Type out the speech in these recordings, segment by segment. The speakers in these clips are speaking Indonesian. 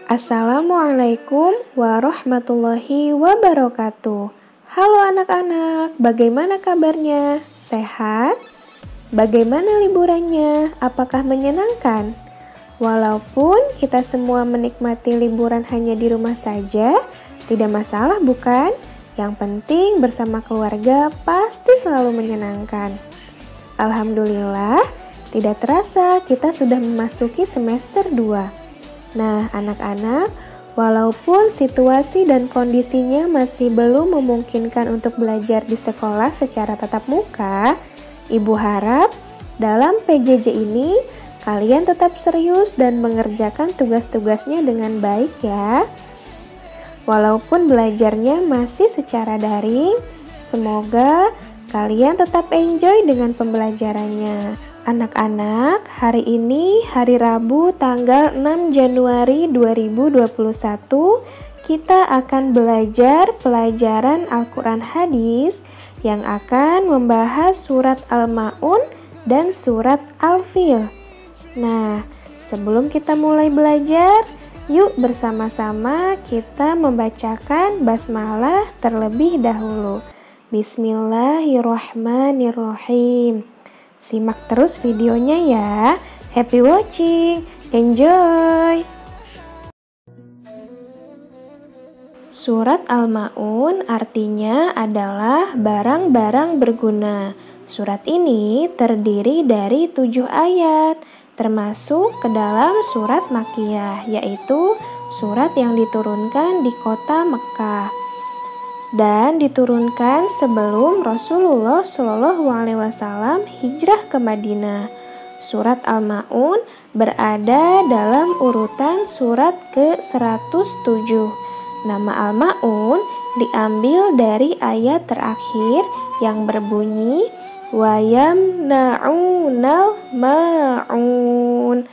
Assalamualaikum warahmatullahi wabarakatuh. Halo anak-anak, bagaimana kabarnya? Sehat? Bagaimana liburannya? Apakah menyenangkan? Walaupun kita semua menikmati liburan hanya di rumah saja, tidak masalah bukan? Yang penting bersama keluarga pasti selalu menyenangkan. Alhamdulillah, tidak terasa kita sudah memasuki semester 2. Nah, anak-anak, walaupun situasi dan kondisinya masih belum memungkinkan untuk belajar di sekolah secara tatap muka, Ibu harap dalam PJJ ini kalian tetap serius dan mengerjakan tugas-tugasnya dengan baik ya. Walaupun belajarnya masih secara daring, semoga kalian tetap enjoy dengan pembelajarannya. Anak-anak, hari ini hari Rabu tanggal 6 Januari 2021 kita akan belajar pelajaran Al-Quran Hadis yang akan membahas surat Al-Ma'un dan surat Al-Fil. Nah, sebelum kita mulai belajar, yuk bersama-sama kita membacakan basmalah terlebih dahulu. Bismillahirrahmanirrahim. Simak terus videonya ya. Happy watching, enjoy! Surat Al-Ma'un artinya adalah barang-barang berguna. Surat ini terdiri dari 7 ayat, termasuk ke dalam surat Makkiyah, yaitu surat yang diturunkan di kota Mekkah dan diturunkan sebelum Rasulullah SAW hijrah ke Madinah. Surat Al-Ma'un berada dalam urutan surat ke-107. Nama Al-Ma'un diambil dari ayat terakhir yang berbunyi wa yamna'unal ma'un.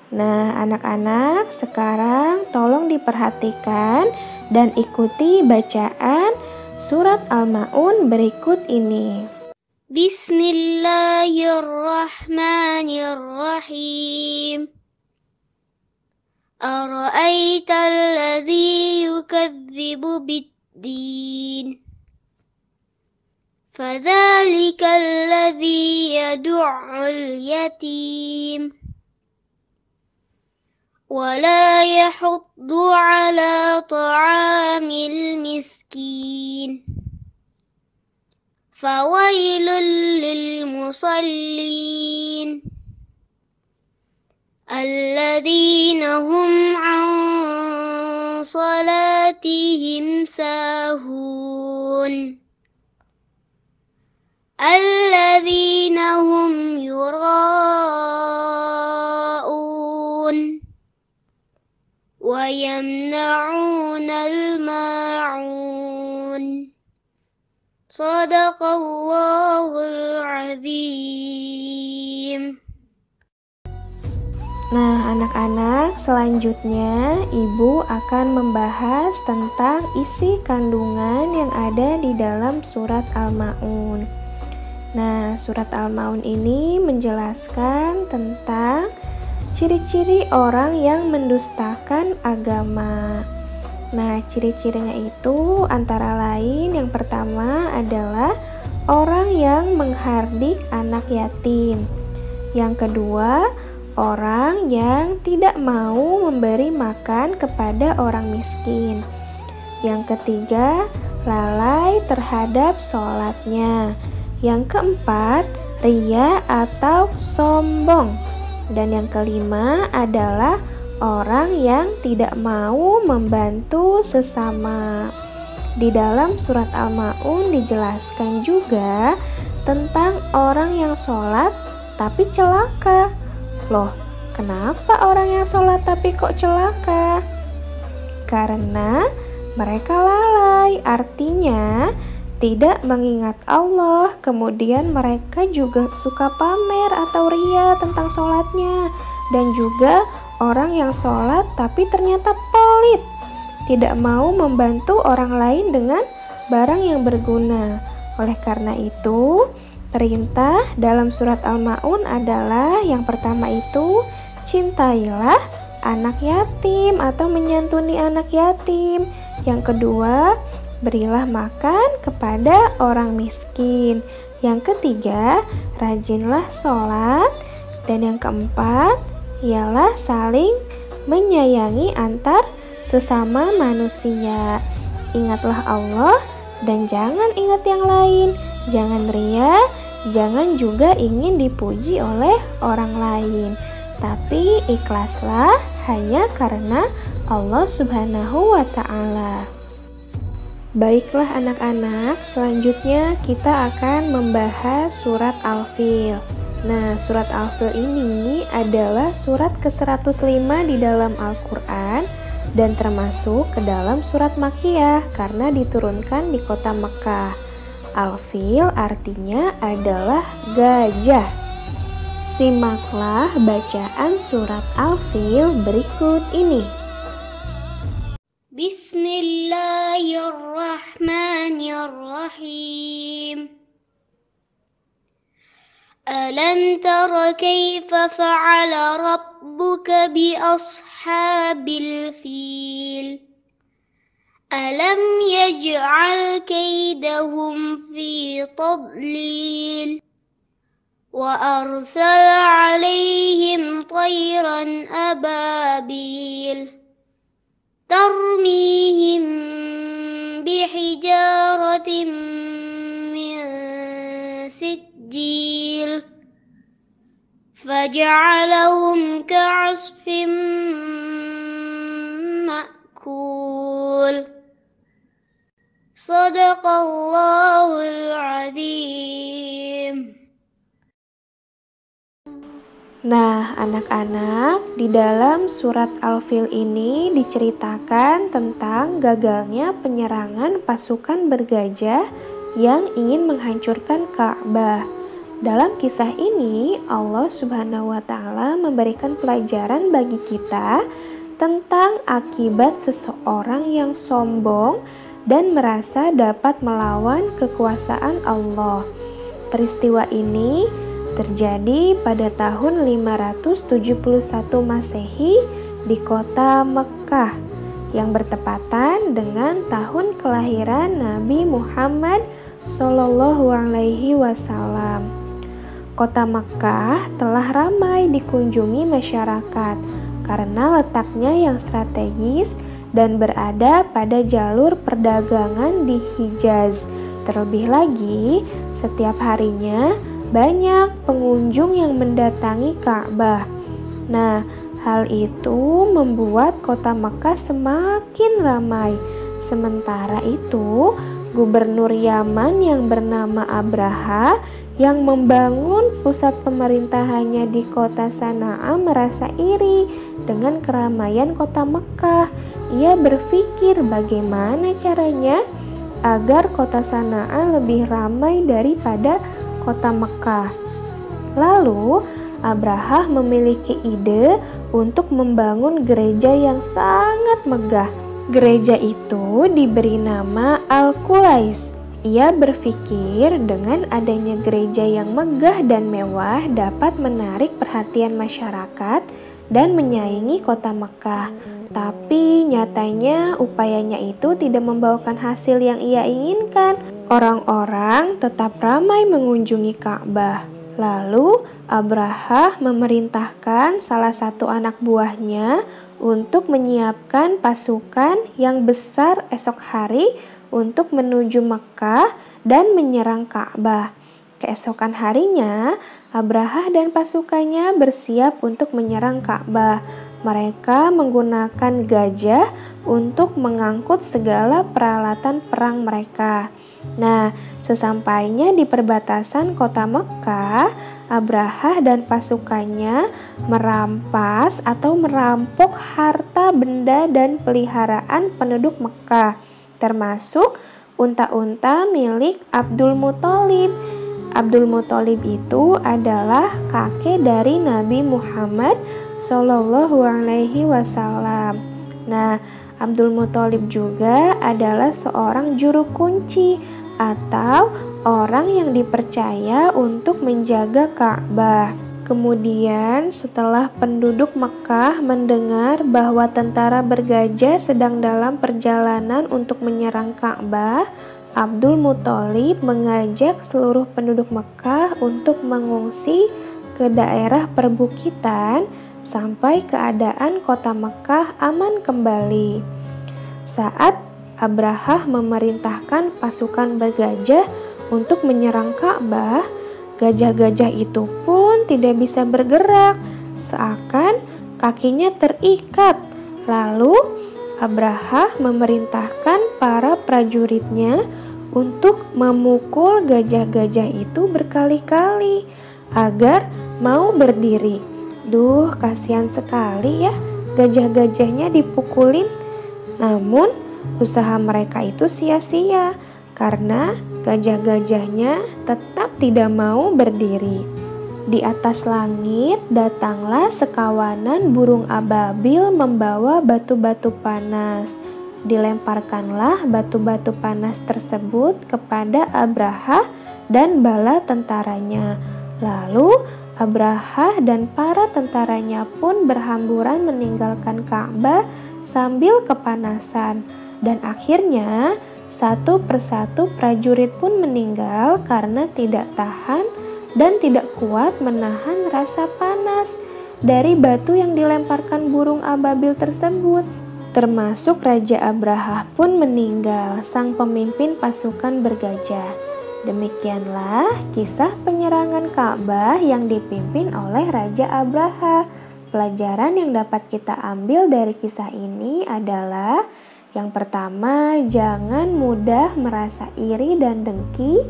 Nah, anak-anak, sekarang tolong diperhatikan dan ikuti bacaan surat Al-Ma'un berikut ini. Bismillahirrahmanirrahim. Ara'aital ladzi yukadzibu bid-din. Fadzalikal ladzi yad'ul yatim. ولا يحض على طعام المسكين فويل للمصلين الذين هم عن صلاتهم ساهون الذين هم يراءون ويمنعون الماعون صدق الله العظيم. Nah, anak-anak, selanjutnya Ibu akan membahas tentang isi kandungan yang ada di dalam surat Al-Ma'un. Nah, surat Al-Ma'un ini menjelaskan tentang ciri-ciri orang yang mendustakan agama. Nah, ciri-cirinya itu antara lain yang pertama adalah orang yang menghardik anak yatim. Yang kedua, orang yang tidak mau memberi makan kepada orang miskin. Yang ketiga, lalai terhadap sholatnya. Yang keempat, ria atau sombong. Dan yang kelima adalah orang yang tidak mau membantu sesama. Di dalam surat Al-Ma'un dijelaskan juga tentang orang yang sholat tapi celaka. Loh, kenapa orang yang sholat tapi kok celaka? Karena mereka lalai, artinya tidak mengingat Allah, kemudian mereka juga suka pamer atau ria tentang sholatnya. Dan juga orang yang sholat tapi ternyata pelit, tidak mau membantu orang lain dengan barang yang berguna. Oleh karena itu, perintah dalam surat Al-Ma'un adalah yang pertama itu, cintailah anak yatim atau menyantuni anak yatim. Yang kedua, berilah makan kepada orang miskin. Yang ketiga, rajinlah sholat. Dan yang keempat, ialah saling menyayangi antar sesama manusia. Ingatlah Allah dan jangan ingat yang lain. Jangan ria, jangan juga ingin dipuji oleh orang lain. Tapi ikhlaslah hanya karena Allah Subhanahu wa Ta'ala. Baiklah anak-anak, selanjutnya kita akan membahas surat Al-Fil. Nah, surat Al-Fil ini adalah surat ke-105 di dalam Al-Quran dan termasuk ke dalam surat Makkiyah karena diturunkan di kota Mekah. Al-Fil artinya adalah gajah. Simaklah bacaan surat Al-Fil berikut ini. Bismillahirrahmanirrahim. Alam tara kaifa fa'ala rabbuka bi ashabil fil. Alam yaj'al kaidahum fi tadlil. Wa arsala 'alaihim tayran ababil. ترميهم بحجارة من سجيل فجعلهم كعصف مأكول صدق الله العظيم. Nah, anak-anak, di dalam surat Al-Fil ini diceritakan tentang gagalnya penyerangan pasukan bergajah yang ingin menghancurkan Ka'bah. Dalam kisah ini, Allah Subhanahu wa Ta'ala memberikan pelajaran bagi kita tentang akibat seseorang yang sombong dan merasa dapat melawan kekuasaan Allah. Peristiwa ini terjadi pada tahun 571 Masehi di kota Mekkah yang bertepatan dengan tahun kelahiran Nabi Muhammad Shallallahu Alaihi Wasallam. Kota Mekkah telah ramai dikunjungi masyarakat karena letaknya yang strategis dan berada pada jalur perdagangan di Hijaz. Terlebih lagi, setiap harinya banyak pengunjung yang mendatangi Ka'bah. Nah, hal itu membuat kota Mekkah semakin ramai. Sementara itu, gubernur Yaman yang bernama Abraha yang membangun pusat pemerintahannya di kota Sana'a merasa iri dengan keramaian kota Mekkah. Ia berpikir bagaimana caranya agar kota Sana'a lebih ramai daripada kota Mekkah. Lalu Abraha memiliki ide untuk membangun gereja yang sangat megah. Gereja itu diberi nama Al-Qulais. Ia berpikir dengan adanya gereja yang megah dan mewah dapat menarik perhatian masyarakat dan menyaingi kota Mekkah. Tapi nyatanya upayanya itu tidak membawakan hasil yang ia inginkan. Orang-orang tetap ramai mengunjungi Ka'bah. Lalu Abraha memerintahkan salah satu anak buahnya untuk menyiapkan pasukan yang besar esok hari untuk menuju Mekkah dan menyerang Ka'bah. Keesokan harinya, Abraha dan pasukannya bersiap untuk menyerang Ka'bah. Mereka menggunakan gajah untuk mengangkut segala peralatan perang mereka. Nah, sesampainya di perbatasan kota Mekkah, Abraha dan pasukannya merampas atau merampok harta benda dan peliharaan penduduk Mekkah, termasuk unta-unta milik Abdul Muthalib. Abdul Muthalib itu adalah kakek dari Nabi Muhammad Shallallahu Alaihi Wasallam. Nah, Abdul Muthalib juga adalah seorang juru kunci atau orang yang dipercaya untuk menjaga Ka'bah. Kemudian setelah penduduk Mekah mendengar bahwa tentara bergajah sedang dalam perjalanan untuk menyerang Ka'bah, Abdul Muthalib mengajak seluruh penduduk Mekah untuk mengungsi ke daerah perbukitan sampai keadaan kota Mekah aman kembali. Saat Abrahah memerintahkan pasukan bergajah untuk menyerang Ka'bah, gajah-gajah itu pun tidak bisa bergerak, seakan kakinya terikat. Lalu Abrahah memerintahkan para prajuritnya untuk memukul gajah-gajah itu berkali-kali agar mau berdiri. Duh, kasihan sekali ya, gajah-gajahnya dipukulin. Namun usaha mereka itu sia-sia karena gajah-gajahnya tetap tidak mau berdiri. Di atas langit datanglah sekawanan burung ababil membawa batu-batu panas. Dilemparkanlah batu-batu panas tersebut kepada Abrahah dan bala tentaranya. Lalu Abrahah dan para tentaranya pun berhamburan meninggalkan Ka'bah sambil kepanasan. Dan akhirnya satu persatu prajurit pun meninggal karena tidak tahan dan tidak kuat menahan rasa panas dari batu yang dilemparkan burung ababil tersebut. Termasuk Raja Abrahah pun meninggal, sang pemimpin pasukan bergajah. Demikianlah kisah penyerangan Ka'bah yang dipimpin oleh Raja Abrahah. Pelajaran yang dapat kita ambil dari kisah ini adalah: yang pertama, jangan mudah merasa iri dan dengki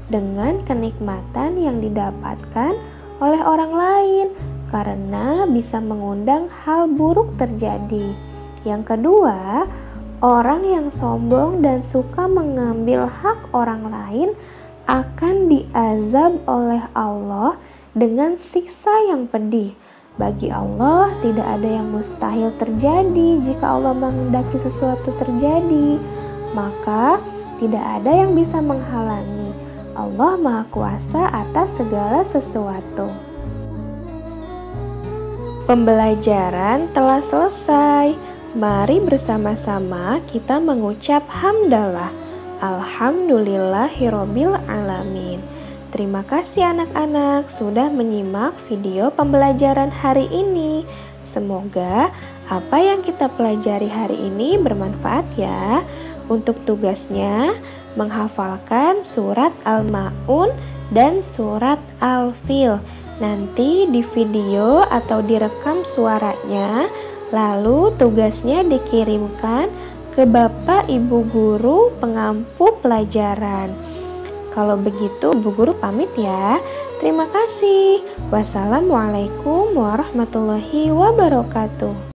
dengan kenikmatan yang didapatkan oleh orang lain karena bisa mengundang hal buruk terjadi. Yang kedua, orang yang sombong dan suka mengambil hak orang lain akan diazab oleh Allah dengan siksa yang pedih. Bagi Allah tidak ada yang mustahil terjadi. Jika Allah menghendaki sesuatu terjadi, maka tidak ada yang bisa menghalangi. Allah Maha Kuasa atas segala sesuatu. Pembelajaran telah selesai. Mari bersama-sama kita mengucap hamdalah. Alhamdulillahirabbil alamin. Terima kasih anak-anak sudah menyimak video pembelajaran hari ini. Semoga apa yang kita pelajari hari ini bermanfaat ya. Untuk tugasnya, menghafalkan surat Al-Ma'un dan surat Al-Fil. Nanti di video atau direkam suaranya, lalu tugasnya dikirimkan ke Bapak Ibu Guru pengampu pelajaran. Kalau begitu, Bu Guru pamit ya. Terima kasih. Wassalamualaikum warahmatullahi wabarakatuh.